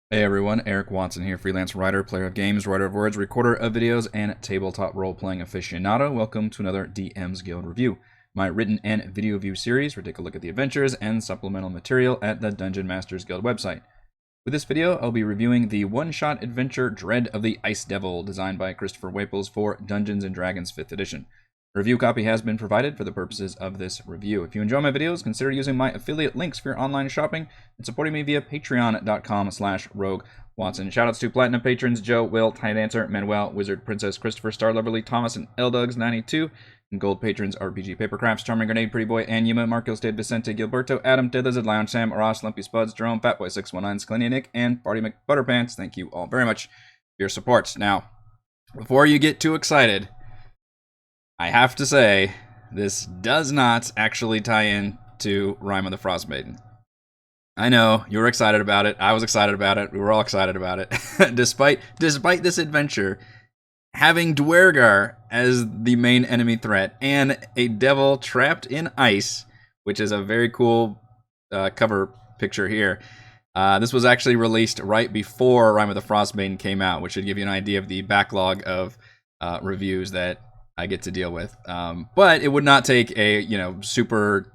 Hey everyone, Eric Watson here, freelance writer, player of games, writer of words, recorder of videos, and tabletop role-playing aficionado. Welcome to another DM's Guild review, my written and video view series where we take a look at the adventures and supplemental material at the Dungeon Masters Guild website. With this video, I'll be reviewing the one-shot adventure Dread of the Ice Devil, designed by Christopher Waples for Dungeons & Dragons 5th edition. A review copy has been provided for the purposes of this review. If you enjoy my videos, consider using my affiliate links for your online shopping and supporting me via patreon.com/roguewatson. Shoutouts to Platinum patrons Joe, Will, Tiny Dancer, Manuel, Wizard, Princess, Christopher, Star Loverly, Thomas, and Eldugs92. And gold patrons RPG Papercrafts, Charming Grenade, Pretty Boy, and Yuma, Marcos, Dave Vicente, Gilberto, Adam, Dead Lizard, Lounge, Sam, Ross, Lumpy Spuds, Jerome, Fatboy619, Scalenia, Nick, and Party McButterpants. Thank you all very much for your support. Now, before you get too excited, I have to say, this does not actually tie in to Rime of the Frostmaiden. I know, you were excited about it, I was excited about it, we were all excited about it. Despite this adventure having Dwergar as the main enemy threat and a devil trapped in ice, which is a very cool cover picture here. This was actually released right before Rime of the Frostmaiden came out, which should give you an idea of the backlog of reviews that I get to deal with. But it would not take a super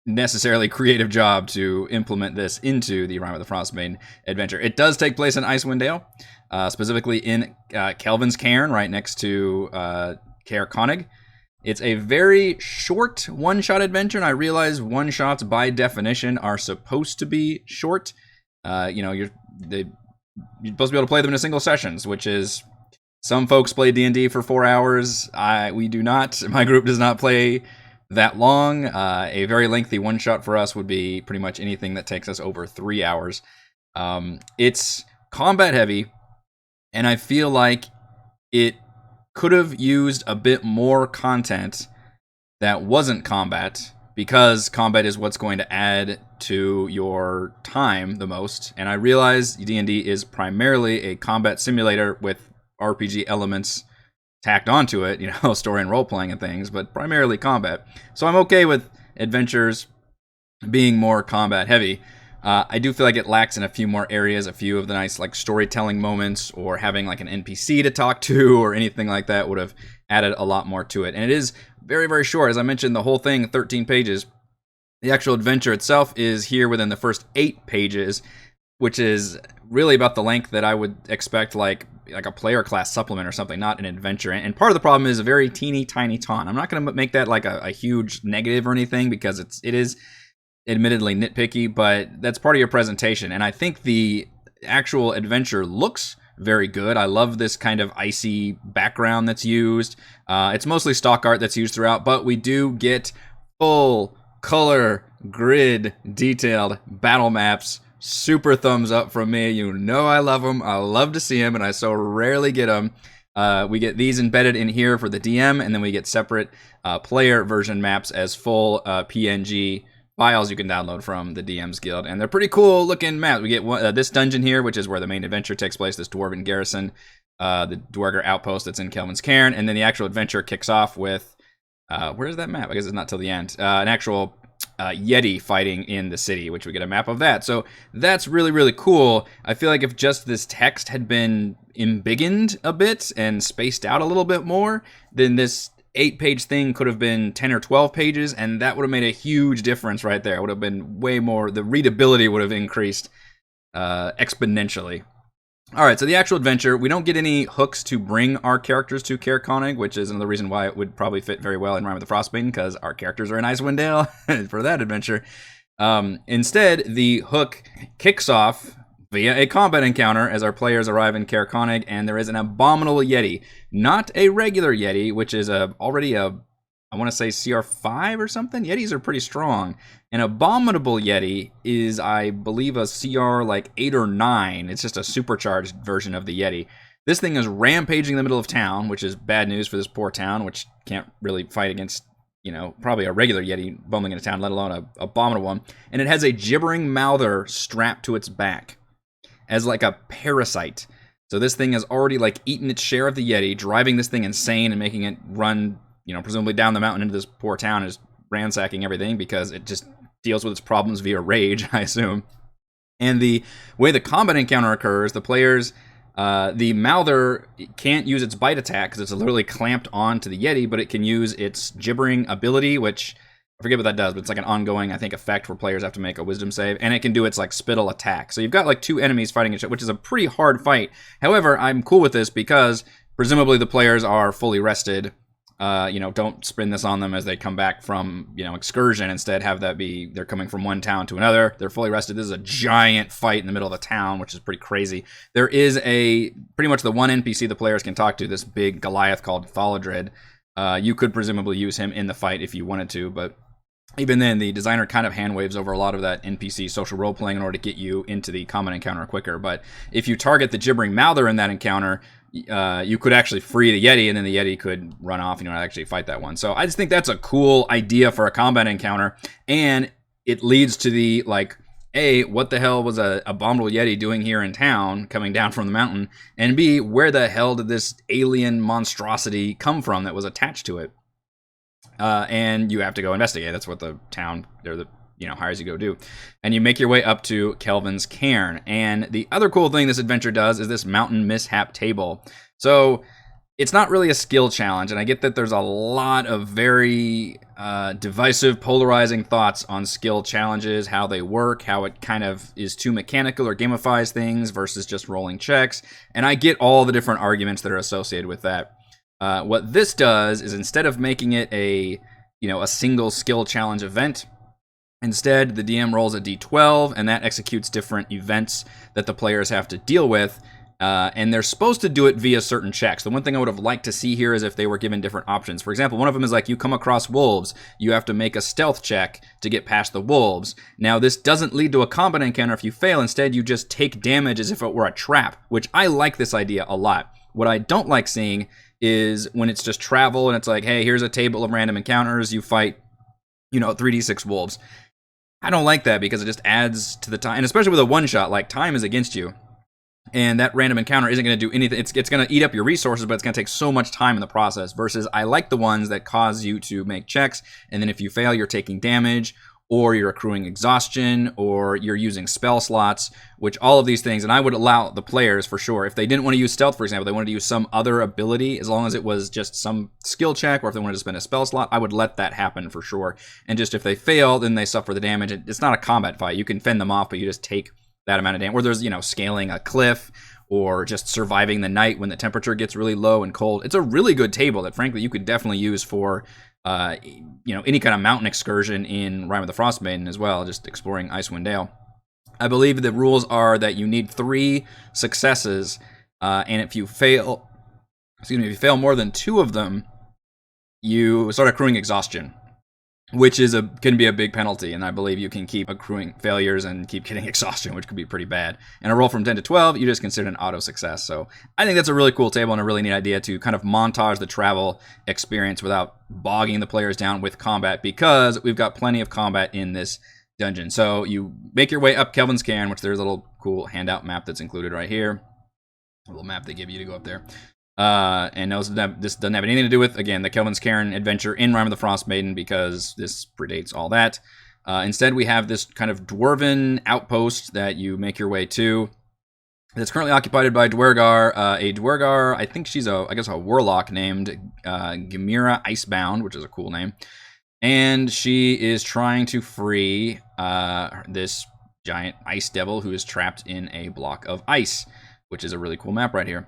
necessarily creative job to implement this into the Rime of the Frostmaiden adventure. It does take place in Icewind Dale, specifically in Kelvin's Cairn, right next to Caer Konig. It's a very short one-shot adventure, and I realize one-shots by definition are supposed to be short. You're supposed to be able to play them in a single sessions, which is, some folks play D&D for 4 hours. We do not. My group does not play that long. A very lengthy one-shot for us would be pretty much anything that takes us over 3 hours. It's combat heavy, and I feel like it could have used a bit more content that wasn't combat, because combat is what's going to add to your time the most. And I realize D&D is primarily a combat simulator with RPG elements tacked onto it, story and role-playing and things, but primarily combat. So I'm okay with adventures being more combat heavy. I do feel like it lacks in a few more areas, a few of the nice storytelling moments, or having an NPC to talk to or anything like that would have added a lot more to it. And it is very, very short. As I mentioned, the whole thing, 13 pages. The actual adventure itself is here within the first 8 pages, which is really about the length that I would expect like a player class supplement or something, not an adventure. And part of the problem is a very teeny tiny taunt. I'm not going to make that like a huge negative or anything, because it is admittedly nitpicky, but that's part of your presentation. And I think the actual adventure looks very good. I love this kind of icy background that's used. It's mostly stock art that's used throughout, but we do get full color, grid, detailed battle maps. Super thumbs up from me. I love them. I love to see them, and I so rarely get them. We get these embedded in here for the DM, and then we get separate player version maps as full PNG files you can download from the DM's Guild, and they're pretty cool looking maps. We get this dungeon here, which is where the main adventure takes place, this dwarven garrison, the Dwergar outpost that's in Kelvin's Cairn, and then the actual adventure kicks off with, where's that map? I guess it's not till the end. An actual Yeti fighting in the city, which we get a map of that. So that's really, really cool. I feel like if just this text had been embiggened a bit and spaced out a little bit more, then this 8-page thing could have been 10 or 12 pages, and that would have made a huge difference right there. It would have been way more, the readability would have increased exponentially. Alright, so the actual adventure, we don't get any hooks to bring our characters to Caer Konig, which is another reason why it would probably fit very well in Rime of the Frostmaiden, because our characters are in Icewind Dale for that adventure. Instead, the hook kicks off via a combat encounter as our players arrive in Caer Konig, and there is an abominable Yeti. Not a regular Yeti, which is already I want to say CR5 or something. Yetis are pretty strong. An abominable Yeti is, I believe, a CR 8 or 9. It's just a supercharged version of the Yeti. This thing is rampaging in the middle of town, which is bad news for this poor town, which can't really fight against, probably a regular Yeti bumbling into town, let alone a abominable one. And it has a gibbering mouther strapped to its back as a parasite. So this thing has already eaten its share of the Yeti, driving this thing insane and making it run, presumably down the mountain into this poor town, and just ransacking everything because it just deals with its problems via rage, I assume. And the way the combat encounter occurs, the players, the Mouther can't use its bite attack because it's literally clamped onto the Yeti, but it can use its gibbering ability, which I forget what that does, but it's like an ongoing, I think, effect where players have to make a wisdom save, and it can do its like spittle attack. So you've got like 2 enemies fighting each other, which is a pretty hard fight. However, I'm cool with this because presumably the players are fully rested. Don't spin this on them as they come back from, excursion. Instead, have that be they're coming from one town to another. They're fully rested. This is a giant fight in the middle of the town, which is pretty crazy. There is pretty much the one NPC the players can talk to, this big Goliath called Thaladred. You could presumably use him in the fight if you wanted to, but even then, the designer kind of hand waves over a lot of that NPC social role playing in order to get you into the common encounter quicker. But if you target the gibbering Mouther in that encounter, you could actually free the Yeti, and then the Yeti could run off and you don't actually fight that one. So I just think that's a cool idea for a combat encounter, and it leads to the, like, A, what the hell was a abominable Yeti doing here in town, coming down from the mountain, and B, where the hell did this alien monstrosity come from that was attached to it? And you have to go investigate. That's what the town, or the hires you go do. And you make your way up to Kelvin's Cairn. And the other cool thing this adventure does is this mountain mishap table. So it's not really a skill challenge, and I get that there's a lot of very divisive, polarizing thoughts on skill challenges, how they work, how it kind of is too mechanical or gamifies things versus just rolling checks. And I get all the different arguments that are associated with that. What this does is, instead of making it a single skill challenge event, instead the DM rolls a d12 and that executes different events that the players have to deal with, and they're supposed to do it via certain checks. The one thing I would have liked to see here is if they were given different options. For example, one of them is like, you come across wolves, you have to make a stealth check to get past the wolves. Now, this doesn't lead to a combat encounter if you fail. Instead, you just take damage as if it were a trap, which I like this idea a lot. What I don't like seeing is when it's just travel and it's like, hey, here's a table of random encounters, you fight 3d6 wolves. I don't like that because it just adds to the time, and especially with a one-shot, like, time is against you, and that random encounter isn't going to do anything. It's going to eat up your resources, but it's going to take so much time in the process, versus I like the ones that cause you to make checks, and then if you fail, you're taking damage, or you're accruing exhaustion, or you're using spell slots, which all of these things, and I would allow the players for sure, if they didn't want to use stealth, for example, they wanted to use some other ability, as long as it was just some skill check, or if they wanted to spend a spell slot, I would let that happen for sure. And just if they fail, then they suffer the damage. It's not a combat fight. You can fend them off, but you just take that amount of damage. Or there's, scaling a cliff, or just surviving the night when the temperature gets really low and cold. It's a really good table that, frankly, you could definitely use for any kind of mountain excursion in Rime of the Frostmaiden as well, just exploring Icewind Dale. I believe the rules are that you need 3 successes, and if you fail more than 2 of them, you start accruing exhaustion, which can be a big penalty, and I believe you can keep accruing failures and keep getting exhaustion, which could be pretty bad. And a roll from 10 to 12, you just consider an auto success. So I think that's a really cool table and a really neat idea to kind of montage the travel experience without bogging the players down with combat, because we've got plenty of combat in this dungeon. So you make your way up Kelvin's Cairn, which there's a little cool handout map that's included right here. A little map they give you to go up there. And this doesn't have anything to do with, again, the Kelvin's Cairn adventure in Rime of the Frostmaiden, because this predates all that. Instead, we have this kind of dwarven outpost that you make your way to. It's currently occupied by Dwergar, a Dwergar, I think she's a warlock named Gamira Icebound, which is a cool name. And she is trying to free this giant ice devil who is trapped in a block of ice, which is a really cool map right here.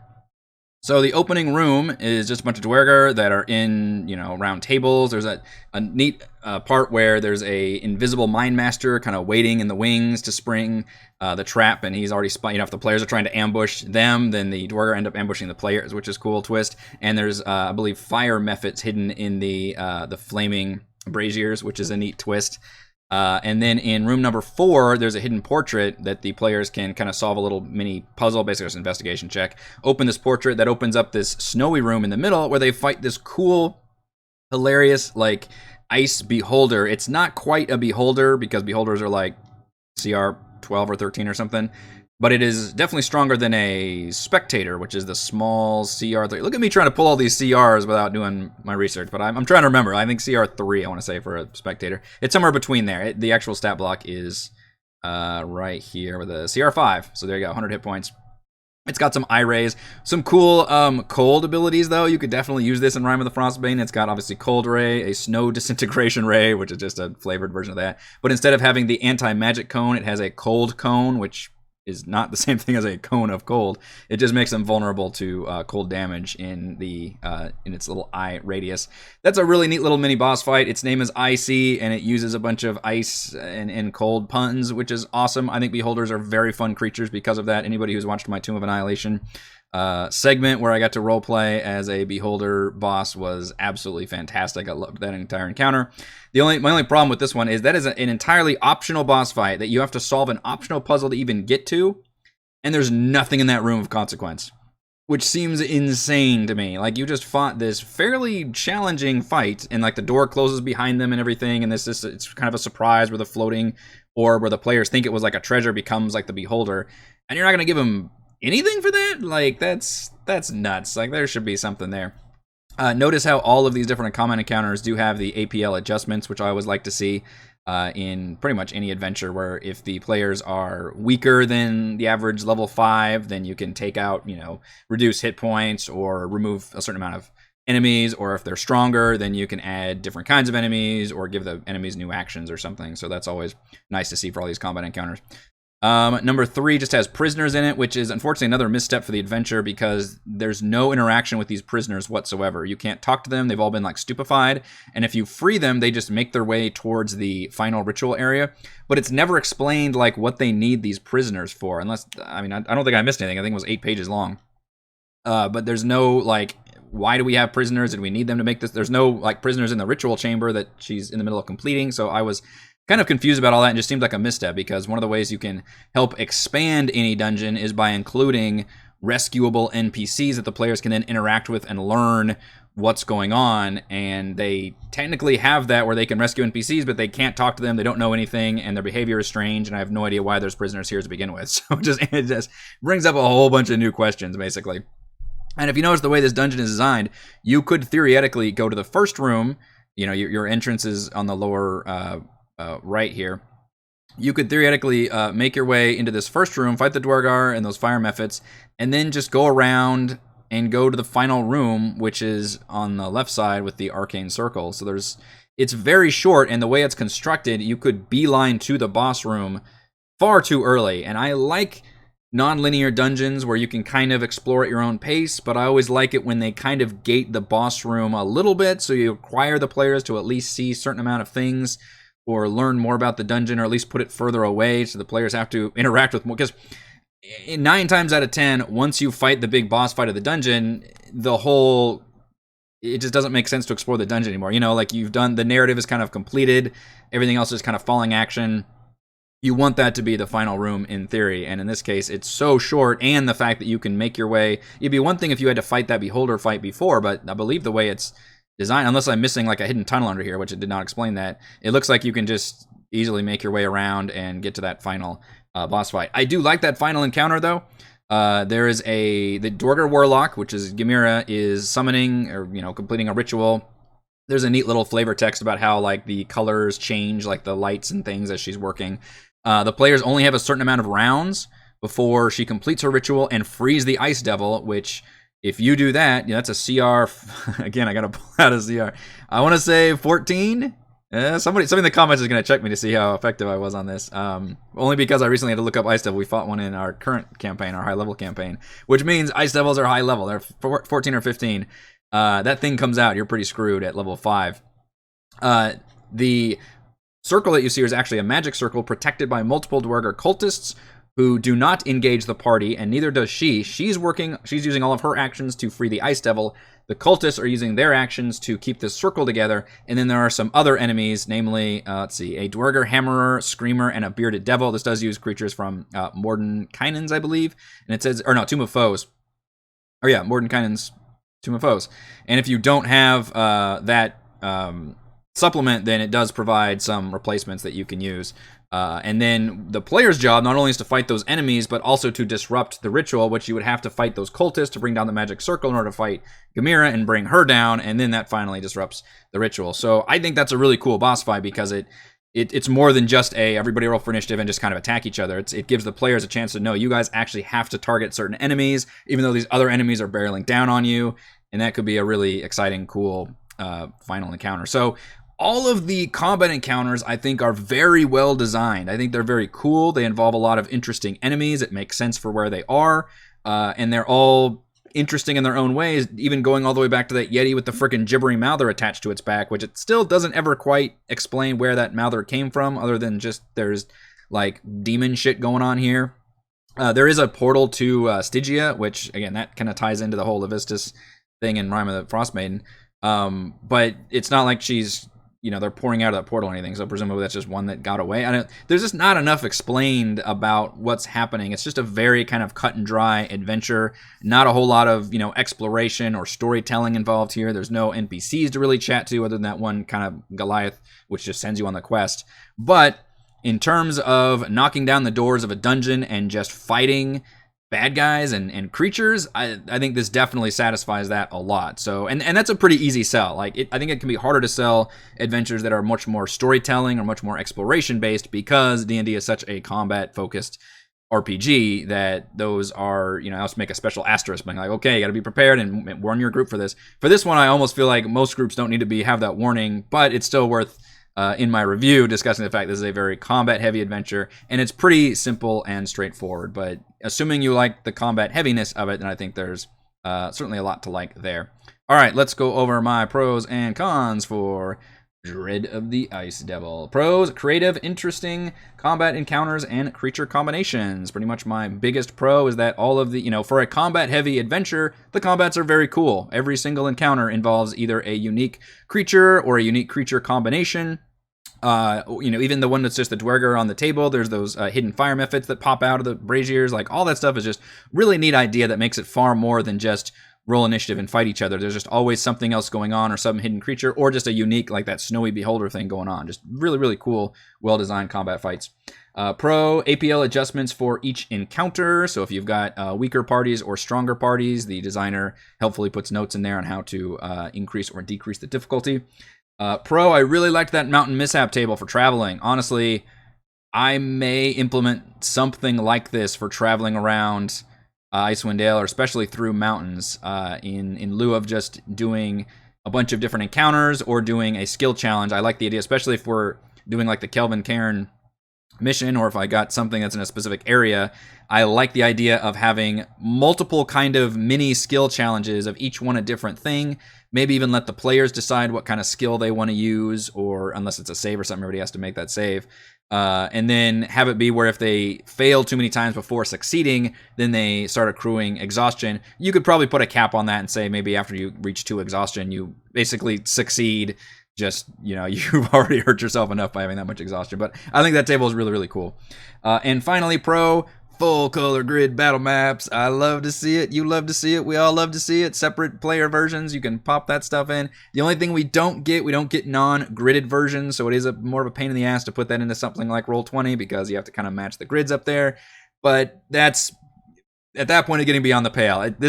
So the opening room is just a bunch of Dwergar that are in, round tables. There's a neat part where there's a invisible mine master kind of waiting in the wings to spring the trap, and he's already spot. If the players are trying to ambush them, then the Dwergar end up ambushing the players, which is a cool twist. And there's, I believe, fire methods hidden in the flaming braziers, which is a neat twist. And then in room number 4, there's a hidden portrait that the players can kind of solve a little mini puzzle, basically it's an investigation check. Open this portrait that opens up this snowy room in the middle where they fight this cool, hilarious, like, ice beholder. It's not quite a beholder, because beholders are like CR 12 or 13 or something. But it is definitely stronger than a spectator, which is the small CR3. Look at me trying to pull all these CRs without doing my research, but I'm trying to remember. I think CR3, I want to say, for a spectator. It's somewhere between there. The actual stat block is right here with a CR5. So there you go, 100 hit points. It's got some eye rays, some cool cold abilities though. You could definitely use this in Rime of the Frostbane. It's got obviously Cold Ray, a Snow Disintegration Ray, which is just a flavored version of that. But instead of having the anti-magic cone, it has a cold cone, which is not the same thing as a cone of cold. It just makes them vulnerable to cold damage in its little eye radius. That's a really neat little mini boss fight. Its name is Icy, and it uses a bunch of ice and cold puns, which is awesome. I think beholders are very fun creatures because of that. Anybody who's watched my Tomb of Annihilation segment where I got to roleplay as a beholder boss was absolutely fantastic. I loved that entire encounter. My only problem with this one is that is an entirely optional boss fight that you have to solve an optional puzzle to even get to, and there's nothing in that room of consequence, which seems insane to me. Like, you just fought this fairly challenging fight, and like the door closes behind them and everything, and it's kind of a surprise where the floating orb where the players think it was like a treasure becomes like the beholder, and you're not gonna give them anything for that? Like, that's nuts. Like, there should be something there. Notice how all of these different common encounters do have the APL adjustments, which I always like to see in pretty much any adventure, where if the players are weaker than the average level 5, then you can take out, reduce hit points or remove a certain amount of enemies, or if they're stronger, then you can add different kinds of enemies or give the enemies new actions or something. So that's always nice to see for all these combat encounters. Number 3 just has prisoners in it, which is unfortunately another misstep for the adventure because there's no interaction with these prisoners whatsoever. You can't talk to them. They've all been like stupefied. And if you free them, they just make their way towards the final ritual area. But it's never explained like what they need these prisoners for, unless, I don't think I missed anything. I think it was 8 pages long. But there's no like, why do we have prisoners? Did we need them to make this? There's no like prisoners in the ritual chamber that she's in the middle of completing. So I was kind of confused about all that and just seemed like a misstep, because one of the ways you can help expand any dungeon is by including rescuable NPCs that the players can then interact with and learn what's going on. And they technically have that where they can rescue NPCs, but they can't talk to them. They don't know anything, and their behavior is strange. And I have no idea why there's prisoners here to begin with. So it just brings up a whole bunch of new questions, basically. And if you notice the way this dungeon is designed, you could theoretically go to the first room. Your entrance is on the lower right here. You could theoretically make your way into this first room, fight the Dwargar and those fire mephits, and then just go around and go to the final room, which is on the left side with the arcane circle. So it's very short, and the way it's constructed, you could beeline to the boss room far too early. And I like non-linear dungeons where you can kind of explore at your own pace, but I always like it when they kind of gate the boss room a little bit, so you require the players to at least see a certain amount of things or learn more about the dungeon, or at least put it further away so the players have to interact with more. Because 9 times out of 10, once you fight the big boss fight of the dungeon, it just doesn't make sense to explore the dungeon anymore. Like, you've done, the narrative is kind of completed, everything else is kind of falling action. You want that to be the final room in theory, and in this case, it's so short, and the fact that you can make your way, it'd be one thing if you had to fight that beholder fight before, but I believe the way it's design, unless I'm missing like a hidden tunnel under here, which it did not explain that, it looks like you can just easily make your way around and get to that final boss fight. I do like that final encounter though. There is the Dwargar Warlock, which is Gamera, is summoning or completing a ritual. There's a neat little flavor text about how like the colors change, like the lights and things as she's working. The players only have a certain amount of rounds before she completes her ritual and frees the Ice Devil, which, if you do that, that's a CR. Again, I got to pull out a CR. I want to say 14. Somebody in the comments is going to check me to see how effective I was on this. Only because I recently had to look up Ice Devil. We fought one in our current campaign, our high-level campaign, which means Ice Devils are high level. They're 14 or 15. That thing comes out, you're pretty screwed at level 5. The circle that you see is actually a magic circle protected by multiple Dwargar cultists who do not engage the party, and neither does she. She's using all of her actions to free the Ice Devil. The cultists are using their actions to keep this circle together, and then there are some other enemies, namely, a Dwargar Hammerer, Screamer, and a Bearded Devil. This does use creatures from Mordenkainen's, I believe, and it says, or no, Tomb of Foes. Oh yeah, Mordenkainen's Tomb of Foes. And if you don't have that supplement, then it does provide some replacements that you can use. And then the player's job not only is to fight those enemies, but also to disrupt the ritual, which you would have to fight those cultists to bring down the magic circle in order to fight Gamera and bring her down, and then that finally disrupts the ritual. So I think that's a really cool boss fight because it it's more than just everybody roll for initiative and just kind of attack each other. It gives the players a chance to know you guys actually have to target certain enemies, even though these other enemies are barreling down on you, and that could be a really exciting, cool final encounter. So all of the combat encounters, I think, are very well designed. I think they're very cool. They involve a lot of interesting enemies. It makes sense for where they are, and they're all interesting in their own ways, even going all the way back to that Yeti with the freaking gibbering mouther attached to its back, which it still doesn't ever quite explain where that mouther came from, other than just there's like demon shit going on here. There is a portal to Stygia, which again, that kind of ties into the whole Levistus thing in Rime of the Frost Maiden. But it's not like she's, they're pouring out of that portal or anything, so presumably that's just one that got away. There's just not enough explained about what's happening. It's just a very kind of cut and dry adventure. Not a whole lot of, exploration or storytelling involved here. There's no NPCs to really chat to other than that one kind of Goliath, which just sends you on the quest. But in terms of knocking down the doors of a dungeon and just fighting bad guys and creatures, I think this definitely satisfies that a lot. So, and that's a pretty easy sell. I think it can be harder to sell adventures that are much more storytelling or much more exploration based, because D&D is such a combat focused RPG that those are, I also make a special asterisk being like, okay, you got to be prepared and warn your group for this. For this one, I almost feel like most groups don't need to have that warning, but it's still worth in my review discussing the fact this is a very combat heavy adventure, and it's pretty simple and straightforward. But assuming you like the combat heaviness of it, then I think there's certainly a lot to like there. All right, let's go over my pros and cons for Dread of the Ice Devil. Pros: creative, interesting combat encounters and creature combinations. Pretty much my biggest pro is that all of the, for a combat heavy adventure, the combats are very cool. Every single encounter involves either a unique creature or a unique creature combination. Even the one that's just the Dwerger on the table, there's those hidden fire methods that pop out of the braziers. Like, all that stuff is just really neat idea that makes it far more than just roll initiative and fight each other. There's just always something else going on, or some hidden creature, or just a unique, like that snowy beholder thing going on. Just really, really cool, well-designed combat fights. Pro: APL adjustments for each encounter. So if you've got weaker parties or stronger parties, the designer helpfully puts notes in there on how to increase or decrease the difficulty. Pro: I really liked that mountain mishap table for traveling. Honestly, I may implement something like this for traveling around Icewind Dale, or especially through mountains, in lieu of just doing a bunch of different encounters or doing a skill challenge. I like the idea, especially if we're doing like the Kelvin Cairn mission, or if I got something that's in a specific area. I like the idea of having multiple kind of mini skill challenges of each one a different thing. Maybe even let the players decide what kind of skill they want to use, or unless it's a save or something, everybody has to make that save. And then have it be where if they fail too many times before succeeding, then they start accruing exhaustion. You could probably put a cap on that and say maybe after you reach 2 exhaustion, you basically succeed. Just, you've already hurt yourself enough by having that much exhaustion. But I think that table is really, really cool. And finally, pro: full color grid battle maps. I love to see it. You love to see it. We all love to see it. Separate player versions. You can pop that stuff in. The only thing we don't get non-gridded versions. So it is more of a pain in the ass to put that into something like Roll20, because you have to kind of match the grids up there. But that's, at that point, getting beyond the pale. At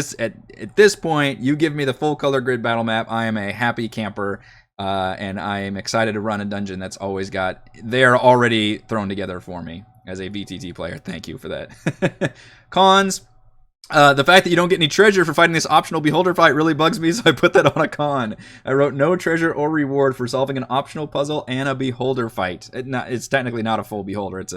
this point, you give me the full color grid battle map, I am a happy camper. And I am excited to run a dungeon that's always got, they're already thrown together for me as a VTT player. Thank you for that. Cons: the fact that you don't get any treasure for fighting this optional beholder fight really bugs me, so I put that on a con. I wrote no treasure or reward for solving an optional puzzle and a beholder fight. It's technically not a full beholder, it's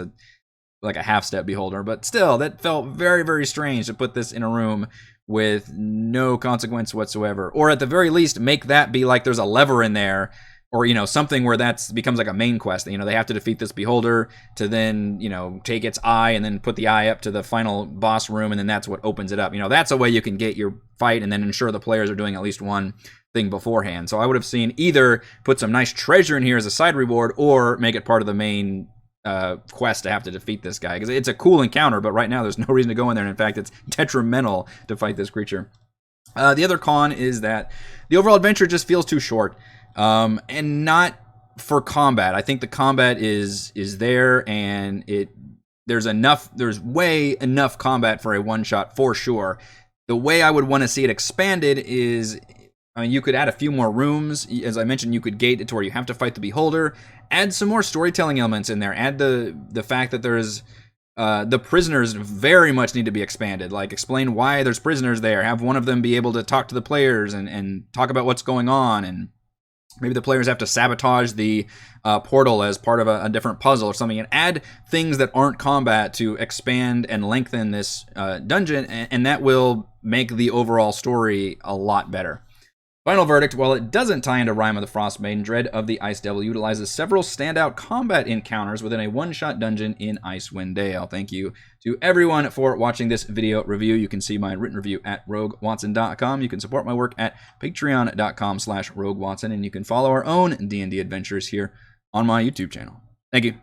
like a half-step beholder, but still, that felt very, very strange to put this in a room with no consequence whatsoever. Or at the very least, make that be like there's a lever in there, or, something where that becomes like a main quest. They have to defeat this beholder to then, take its eye and then put the eye up to the final boss room, and then that's what opens it up. That's a way you can get your fight and then ensure the players are doing at least one thing beforehand. So I would have seen either put some nice treasure in here as a side reward, or make it part of the main quest to have to defeat this guy, because it's a cool encounter, but right now there's no reason to go in there, and in fact it's detrimental to fight this creature. The other con is that the overall adventure just feels too short, and not for combat. I think the combat is there, and there's way enough combat for a one shot for sure. The way I would want to see it expanded is I mean, you could add a few more rooms. As I mentioned, you could gate it to where you have to fight the Beholder. Add some more storytelling elements in there. Add the fact that there's the prisoners very much need to be expanded. Like, explain why there's prisoners there. Have one of them be able to talk to the players and talk about what's going on. And maybe the players have to sabotage the portal as part of a different puzzle or something. And add things that aren't combat to expand and lengthen this dungeon. And that will make the overall story a lot better. Final verdict, while it doesn't tie into Rime of the Frost Maiden, Dread of the Ice Devil utilizes several standout combat encounters within a one-shot dungeon in Icewind Dale. Thank you to everyone for watching this video review. You can see my written review at roguewatson.com. You can support my work at patreon.com/roguewatson, and you can follow our own D&D adventures here on my YouTube channel. Thank you.